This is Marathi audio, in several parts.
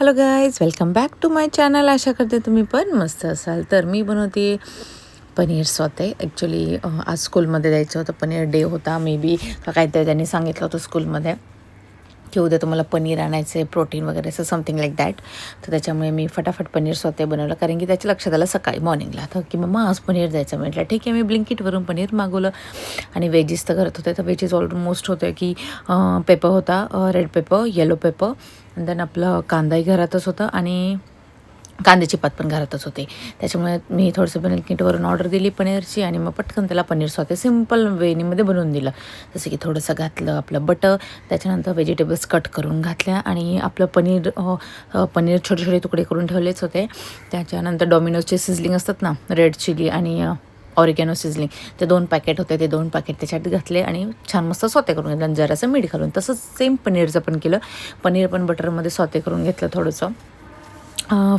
Hello guys, welcome back to my channel. आशा करते तुम्ही पण मस्त असाल. तर मी बनवते पनीर सॉते. ॲक्च्युली आज स्कूलमध्ये द्यायचं होतं, पनीर डे होता. मे बी काहीतरी त्यांनी सांगितलं होतं स्कूलमध्ये की उद्या तुम्हाला पनीर आणायचं आहे, प्रोटीन वगैरे असं समथिंग लाईक दॅट. तर त्याच्यामुळे मी फटाफट पनीर सॉते बनवलं, कारण की त्याच्या लक्षात आलं सकाळी मॉर्निंगला तर की मम्मा आज पनीर द्यायचं. म्हटलं ठीक आहे. मी ब्लिंकिटवरून पनीर मागवलं आणि वेजीस तर करत होते. तर वेजीस ऑलमोस्ट होते की पेपर होता, रेड पेपर, येलो पेपर, आणि देन आपलं कांदाही घरातच होता आणि कांद्याची पात पण घरातच होते. त्याच्यामुळे मी थोडंसं ब्लिंकिटवरून ऑर्डर दिली पनीरची आणि मग पटकन त्याला पनीर सॉते सिम्पल वेनीमध्ये बनवून दिलं. जसं की थोडंसं घातलं आपलं बटर, त्याच्यानंतर व्हेजिटेबल्स कट करून घातल्या आणि आपलं पनीर छोटे छोटे तुकडे करून ठेवलेच होते. त्याच्यानंतर डॉमिनोजचे सिझलिंग असतात ना, रेड चिली आणि ऑरिगॅनो सिझलिंग, ते 2 पॅकेट होते. ते 2 पॅकेट त्याच्यात घातले आणि छान मस्त सॉते करून घेतलं आणि जरासं मीठ घालून. तसंच सेम पनीरचं पण केलं. पनीर पण बटरमध्ये सॉते करून घेतलं, थोडंसं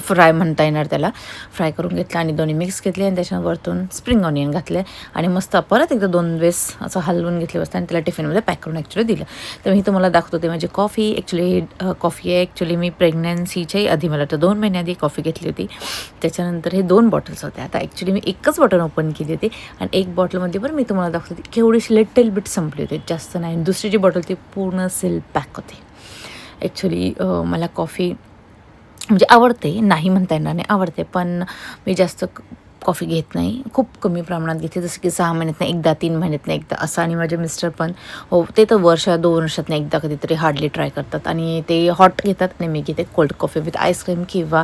फ्राय म्हणता येणार त्याला. फ्राय करून घेतलं आणि दोन्ही मिक्स घेतले आणि त्याच्यावरतून स्प्रिंग ऑनियन घातले आणि मस्त परत एकदा 2 वेळेस असं हलवून घेतले बसतं आणि त्याला टिफिनमध्ये पॅक करून ॲक्च्युली दिलं. तर मी तुम्हाला दाखवतो ते माझी कॉफी. कॉफी आहे ॲक्च्युली मी प्रेग्नन्सीच्याही आधी, मला वाटतं 2 महिन्याआधी कॉफी घेतली होती. त्याच्यानंतर हे 2 बॉटल्स होते. आता ॲक्च्युली मी एकच बॉटल ओपन केली होती आणि एक बॉटलमध्ये पण मी तुम्हाला दाखवते की केवढीशी लिटल बिट संपली होती, जास्त नाही. दुसरी जी बॉटल ती पूर्ण सील पॅक होती. ॲक्च्युली मला कॉफी म्हणजे आवडते, नाही म्हणता येणार नाही, आवडते, पण मी जास्त कॉफी घेत नाही. खूप कमी प्रमाणात घेते, जसं की 6 महिन्यातनं एकदा, 3 महिन्यातनं एकदा असं. आणि माझे मिस्टर पण हो, ते तर 2 वर्षातनं एकदा कधीतरी हार्डली ट्राय करतात आणि ते हॉट घेतात आणि मी घेते कोल्ड कॉफी विथ आईस्क्रीम किंवा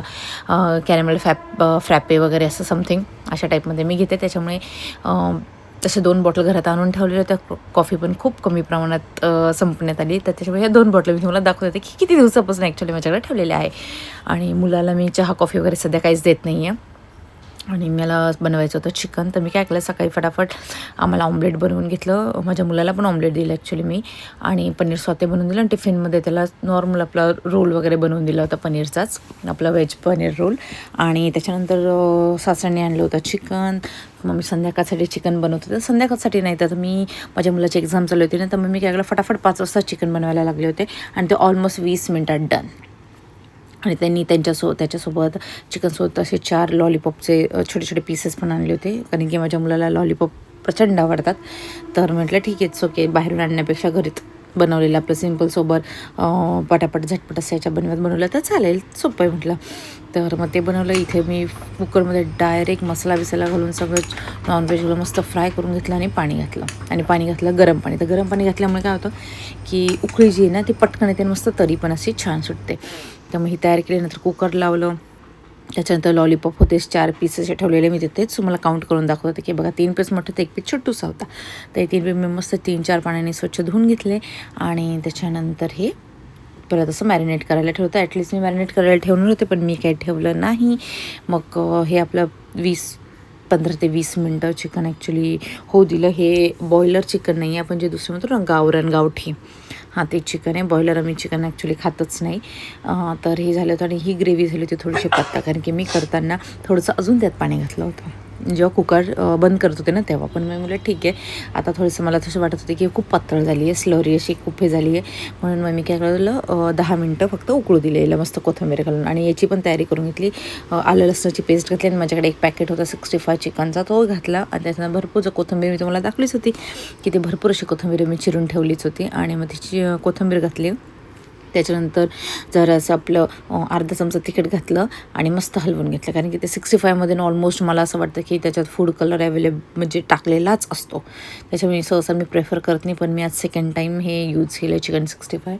कॅरेमल फ्रॅपे वगैरे असं समथिंग अशा टाईपमध्ये मी घेते. त्याच्यामुळे तसे 2 बॉटल घरात आणून ठेवलेल्या होत्या. कॉफी पण खूप कमी प्रमाणात संपण्यात आली. तर त्याच्यामुळे ह्या 2 बॉटल मी तुम्हाला दाखवते की किती दिवसापासून ॲक्च्युली माझ्याकडे ठेवलेल्या आहे. आणि मुलाला मी चहा कॉफी वगैरे सध्या काहीच देत नाही आहे. आणि मला बनवायचं होतं चिकन, तर मी काय केलं, सकाळी फटाफट आम्हाला ऑमलेट बनवून घेतलं. माझ्या मुलाला पण ऑमलेट दिलं ॲक्च्युली मी, आणि पनीर सॉते बनवून दिलं आणि टिफिनमध्ये त्याला नॉर्मल आपला रोल वगैरे बनवून दिला होता पनीरचाच, आपला व्हेज पनीर रोल. आणि त्याच्यानंतर सासऱ्यांनी आणलं होतं चिकन. मग मी संध्याकाळसाठी चिकन बनवत होते. संध्याकाळसाठी नाही तर मी, माझ्या मुलाची एक्झाम चालू होती ना, तर मग मी काय केलं, फटाफट 5 वाजता चिकन बनवायला लागले होते आणि ते ऑलमोस्ट 20 मिनटात डन. आणि त्यांनी त्याच्यासोबत चिकनसोबत असे 4 लॉलीपॉपचे छोटे छोटे पीसेस पण आणले होते, कारण की माझ्या मुलाला लॉलीपॉप प्रचंड आवडतात. तर म्हटलं ठीक आहे, इट्स ओके, बाहेरून आणण्यापेक्षा घरीच बनवलेलं आपलं सिम्पल सोबत पटापट झटपट असं याच्या बनवलं तर चालेल, सोपं आहे म्हटलं. तर मग ते बनवलं. इथे मी कुकरमध्ये डायरेक्ट मसाला बिसाला घालून सगळं नॉनव्हेजला मस्त फ्राय करून घेतलं आणि पाणी घातलं गरम पाणी. तर गरम पाणी घातल्यामुळे काय होतं की उकळी जी आहे ना ती पटकन येते, मस्त तरी पण अशी छान सुटते. त्यामुळे ही तयारी केली. नंतर कुकर लावलं. त्याच्यानंतर लॉलीपॉप होतेच 4 पीसेस ठेवलेले मी तिथेच तुम्हाला काउंट करून दाखवते की बघा 3 पीस मोठे तर 1 पीस छोटूसा होता. तर 3 पीस मी मस्त 3-4 पाण्याने स्वच्छ धुवून घेतले आणि त्याच्यानंतर हे परत असं मॅरिनेट करायला ठेवतं. ॲटलिस्ट मी मॅरिनेट करायला ठेवणार होते, पण मी काही ठेवलं नाही. मग हे आपलं 15 ते 20 मिनटं चिकन ॲक्च्युली होऊ दिलं. हे बॉयलर चिकन नाही आहे, आपण जे दुसरं म्हणतो ना गावरान गावठी, हां ते चिकन आहे. बॉयलर आम्ही चिकन ॲक्च्युली खातच नाही. तर हे झालं होतं आणि ही ग्रेव्ही झाली होती थोडीशी पातळ, कारण की मी करताना थोडंसं अजून त्यात पाणी घातलं होतं जेव्हा कुकर बंद करत होते ना तेव्हा. पण मी म्हटलं ठीक आहे, आता थोडंसं मला तसं वाटत होते की खूप पातळ झाली आहे, स्लरी अशी खूप हे झाली आहे, म्हणून मग मी काय केलं 10 मिनटं फक्त उकळू दिले याला मस्त कोथिंबीर घालून. आणि याची पण तयारी करून घेतली. आलं लसणाची पेस्ट घातली आणि माझ्याकडे एक पॅकेट होता 65 चिकनचा, तो घातला. आणि त्याच्यानं भरपूर कोथिंबीर मी तुम्हाला दाखवलीच होती की ती भरपूर अशी कोथिंबीर मी चिरून ठेवलीच होती. आणि मग तिची कोथिंबीर घातली. त्याच्यानंतर जरासं आपलं अर्धा चमचा तिखट घातलं आणि मस्त हलवून घेतलं, कारण की ते 65मध्ये ऑलमोस्ट मला असं वाटतं की त्याच्यात फूड कलर म्हणजे टाकलेलाच असतो. त्याच्यामुळे सहसा मी प्रेफर करत नाही, पण मी आज सेकंड टाईम हे यूज केलं चिकन 65.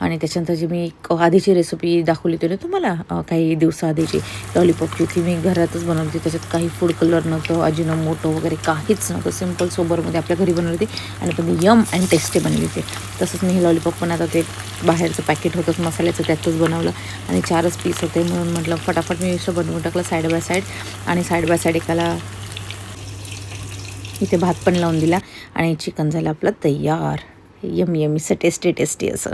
आणि त्याच्यानंतर जी मी आधीची रेसिपी दाखवली होती ना तुम्हाला काही दिवसाआधीची लॉलीपॉपची, ती मी घरातच बनवली. त्याच्यात काही फूड कलर नव्हतं, अजिनोमोटो वगैरे काहीच नव्हतं, सिम्पल सोबरमध्ये आपल्या घरी बनवली होती आणि पण यम अँड टेस्टी बनली होती. तसंच मी हे लॉलीपॉप पण आता ते बाहेरचं पॅकेट होतंच मसाल्याचं त्यातच बनवलं आणि 4च पीस होते, म्हणून म्हटलं फटाफट मी असं बनवून टाकलं साईड बाय साईड. आणि साईड बाय साईड एकाला इथे भात पण लावून दिला आणि चिकन झालं आपलं तयार. यमी असं टेस्टी असं.